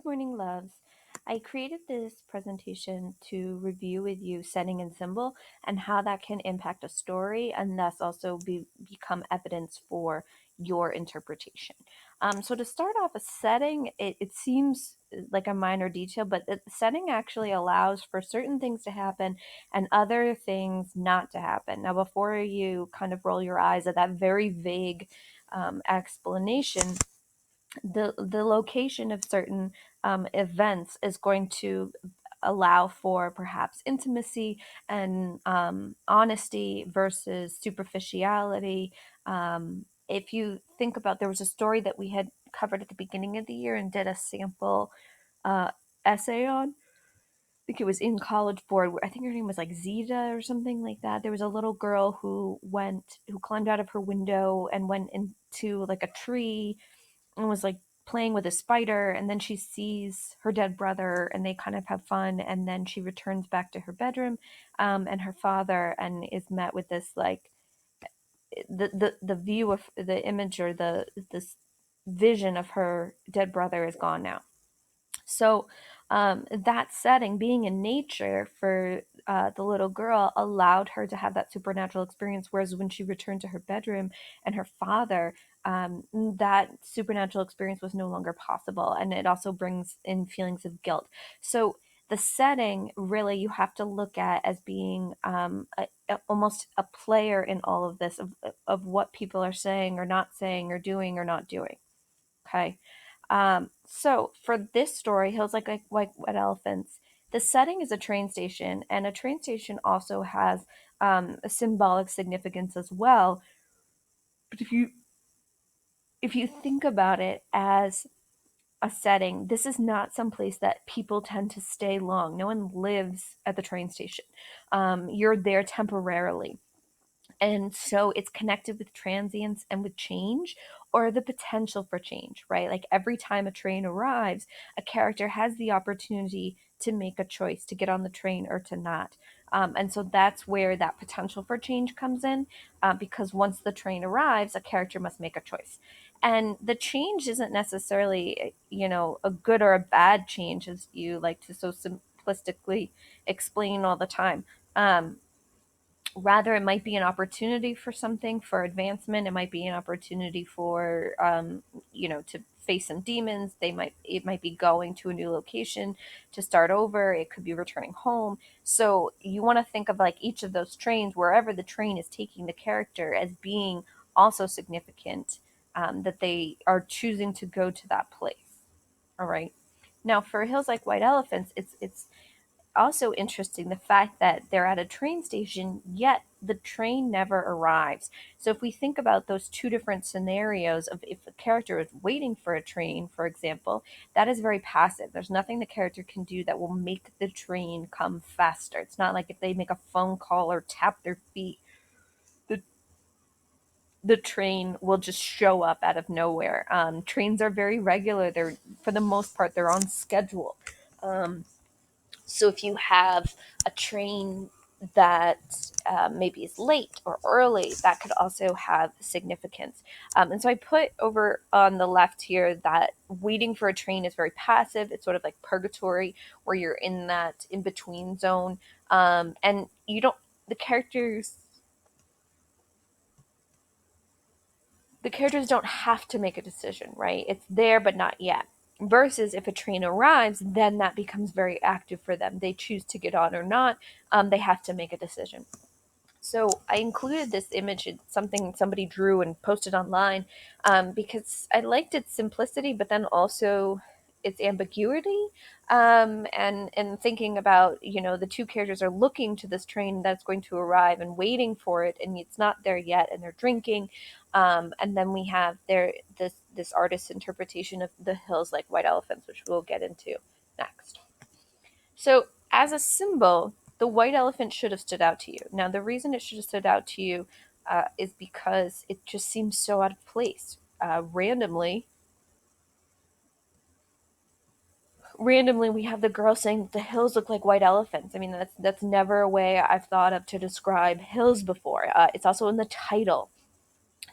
Good morning, loves. I created this presentation to review with you setting and symbol and how that can impact a story and thus also become evidence for your interpretation. So to start off, a setting, it seems like a minor detail, but the setting actually allows for certain things to happen and other things not to happen. Now, before you kind of roll your eyes at that very vague explanation, the location of certain events is going to allow for perhaps intimacy and honesty versus superficiality. If you think about, there was a story that we had covered at the beginning of the year and did a sample uh, essay on. I think it was in College Board. I think her name was like Zeta or something like that. There was a little girl who climbed out of her window and went into like a tree and was like playing with a spider, and then she sees her dead brother and they kind of have fun, and then she returns back to her bedroom and her father, and is met with this like the view of the image, or the this vision of her dead brother is gone now. So that setting, being in nature for the little girl, allowed her to have that supernatural experience. Whereas when she returned to her bedroom and her father, that supernatural experience was no longer possible. And it also brings in feelings of guilt. So the setting, really, you have to look at as being almost a player in all of this, of what people are saying or not saying or doing or not doing. Okay. So for this story, Hills like Wet Elephants, the setting is a train station, and a train station also has a symbolic significance as well. But if you think about it as a setting, this is not some place that people tend to stay long. No one lives at the train station. You're there temporarily. And so it's connected with transience and with change, or the potential for change, right? Like every time a train arrives, a character has the opportunity to make a choice to get on the train or to not. And so that's where that potential for change comes in, because once the train arrives, a character must make a choice. And the change isn't necessarily, a good or a bad change, as you like to so simplistically explain all the time. Rather, it might be an opportunity for something, for advancement. It might be an opportunity for to face some demons. It might be going to a new location to start over. It could be returning home. So you want to think of like each of those trains, wherever the train is taking the character, as being also significant, that they are choosing to go to that place. All right. Now for Hills Like White Elephants, it's also interesting the fact that they're at a train station, yet the train never arrives. So if we think about those two different scenarios of if a character is waiting for a train, for example, that is very passive. There's nothing the character can do that will make the train come faster. It's not like if they make a phone call or tap their feet, the the train will just show up out of nowhere. Trains are very regular. They're, for the most part, they're on schedule. Um, So if you have a train that maybe is late or early, that could also have significance. And so I put over on the left here that waiting for a train is very passive. It's sort of like purgatory, where you're in that in between zone, and you don't. The characters the characters don't have to make a decision, right? It's there, but not yet. Versus if a train arrives, then that becomes very active for them. They choose to get on or not. They have to make a decision. So I included this image. It's something somebody drew and posted online, because I liked its simplicity, but then also its ambiguity. And thinking about, the two characters are looking to this train that's going to arrive and waiting for it, and it's not there yet, and they're drinking. And then we have this artist's interpretation of the Hills Like White Elephants, which we'll get into next. So, as a symbol, the white elephant should have stood out to you. Now, the reason it should have stood out to you is because it just seems so out of place. Randomly, we have the girl saying that the hills look like white elephants. I mean, that's never a way I've thought of to describe hills before. It's also in the title.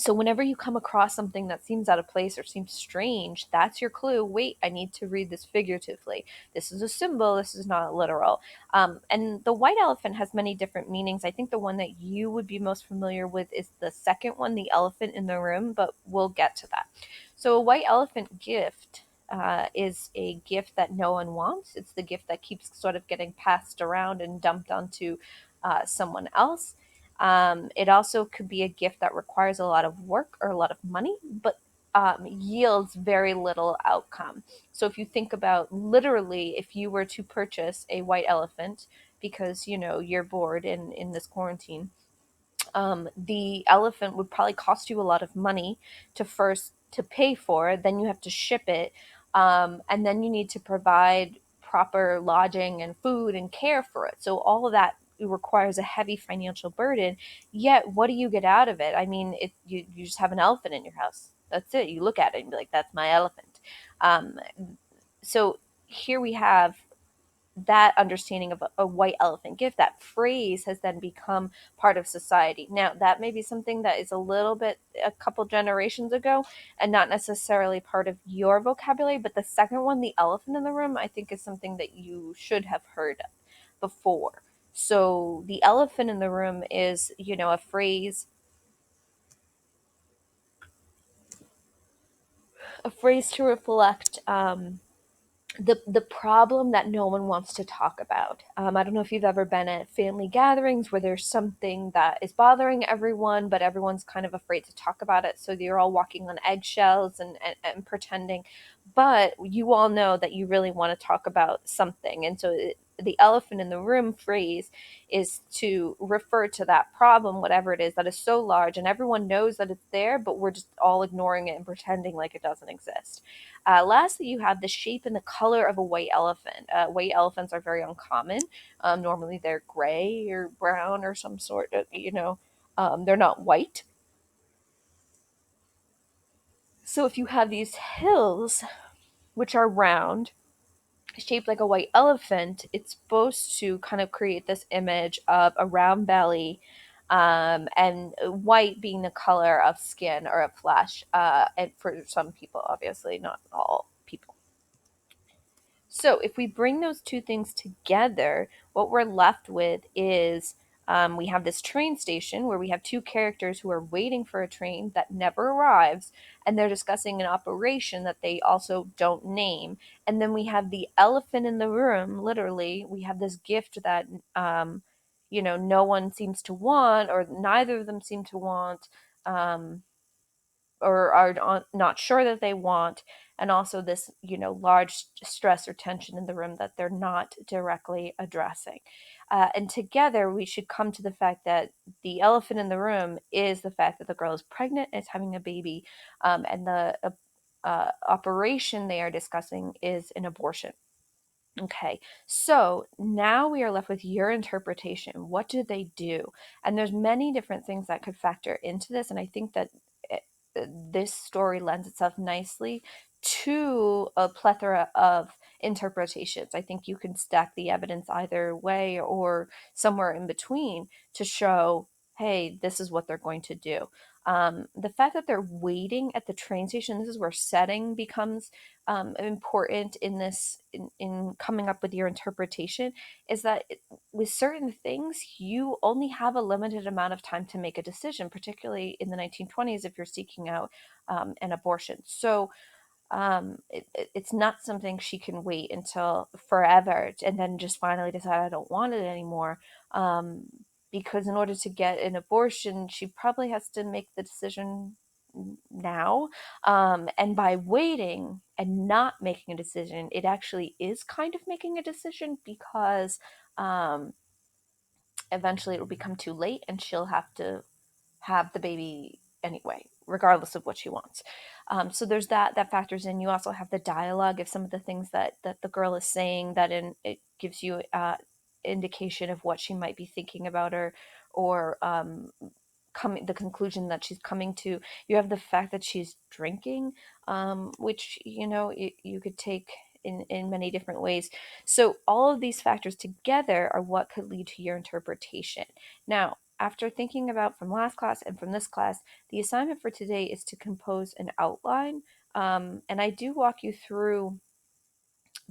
So whenever you come across something that seems out of place or seems strange, that's your clue. Wait, I need to read this figuratively. This is a symbol. This is not literal. And the white elephant has many different meanings. I think the one that you would be most familiar with is the second one, the elephant in the room, but we'll get to that. So a white elephant gift is a gift that no one wants. It's the gift that keeps sort of getting passed around and dumped onto someone else. It also could be a gift that requires a lot of work or a lot of money, but yields very little outcome. So if you think about literally, if you were to purchase a white elephant because you're bored in this quarantine, the elephant would probably cost you a lot of money to first to pay for. Then you have to ship it, and then you need to provide proper lodging and food and care for it. So all of that requires a heavy financial burden. Yet, what do you get out of it? I mean, you just have an elephant in your house. That's it. You look at it and be like, "That's my elephant." Um, so here we have that understanding of a white elephant gift. That phrase has then become part of society. Now, that may be something that is a little bit a couple generations ago and not necessarily part of your vocabulary, but the second one, the elephant in the room, I think is something that you should have heard before. So the elephant in the room is, a phrase to reflect the problem that no one wants to talk about. I don't know if you've ever been at family gatherings where there's something that is bothering everyone, but everyone's kind of afraid to talk about it. So you're all walking on eggshells and pretending. But you all know that you really want to talk about something. And so the elephant in the room phrase is to refer to that problem, whatever it is, that is so large, and everyone knows that it's there, but we're just all ignoring it and pretending like it doesn't exist. Lastly, you have the shape and the color of a white elephant. White elephants are very uncommon. Normally, they're gray or brown or some sort of, they're not white. So if you have these hills, which are round, shaped like a white elephant, it's supposed to kind of create this image of a round belly, and white being the color of skin or of flesh. And for some people, obviously, not all people. So if we bring those two things together, what we're left with is we have this train station where we have two characters who are waiting for a train that never arrives, and they're discussing an operation that they also don't name. And then we have the elephant in the room, literally, we have this gift that, no one seems to want, or neither of them seem to want. Or are not sure that they want, and also this large stress or tension in the room that they're not directly addressing. And together we should come to the fact that the elephant in the room is the fact that the girl is pregnant and is having a baby, and the operation they are discussing is an abortion. Okay, so now we are left with your interpretation. What do they do? And there's many different things that could factor into this, and I think that it, this story lends itself nicely to a plethora of interpretations. I think you can stack the evidence either way or somewhere in between to show, hey, this is what they're going to do. The fact that they're waiting at the train station, this is where setting becomes important in this in coming up with your interpretation, is that with certain things you only have a limited amount of time to make a decision, particularly in the 1920s if you're seeking out an abortion. So it's not something she can wait until forever and then just finally decide I don't want it anymore. Because in order to get an abortion, she probably has to make the decision now. And by waiting and not making a decision, it actually is kind of making a decision because um, eventually it will become too late and she'll have to have the baby anyway, regardless of what she wants. So there's that factors in. You also have the dialogue of some of the things that the girl is saying, that it gives you indication of what she might be thinking about, or coming the conclusion that she's coming to. You have the fact that she's drinking, which you could take in many different ways. So all of these factors together are what could lead to your interpretation. Now, after thinking about from last class and from this class, the assignment for today is to compose an outline. And I do walk you through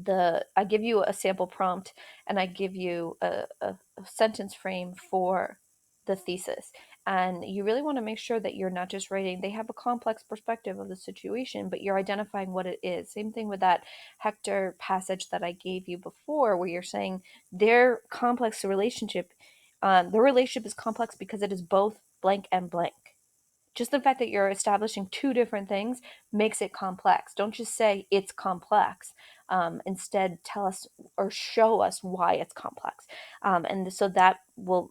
I give you a sample prompt and I give you a sentence frame for the thesis. And you really want to make sure that you're not just writing, they have a complex perspective of the situation, but you're identifying what it is. Same thing with that Hector passage that I gave you before, where you're saying their complex relationship, their relationship is complex because it is both blank and blank. Just the fact that you're establishing two different things makes it complex. Don't just say it's complex. Instead, tell us or show us why it's complex. And so that will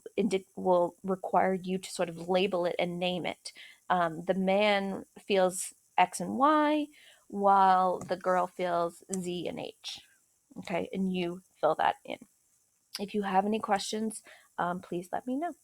require you to sort of label it and name it. The man feels X and Y, while the girl feels Z and H. Okay, and you fill that in. If you have any questions, please let me know.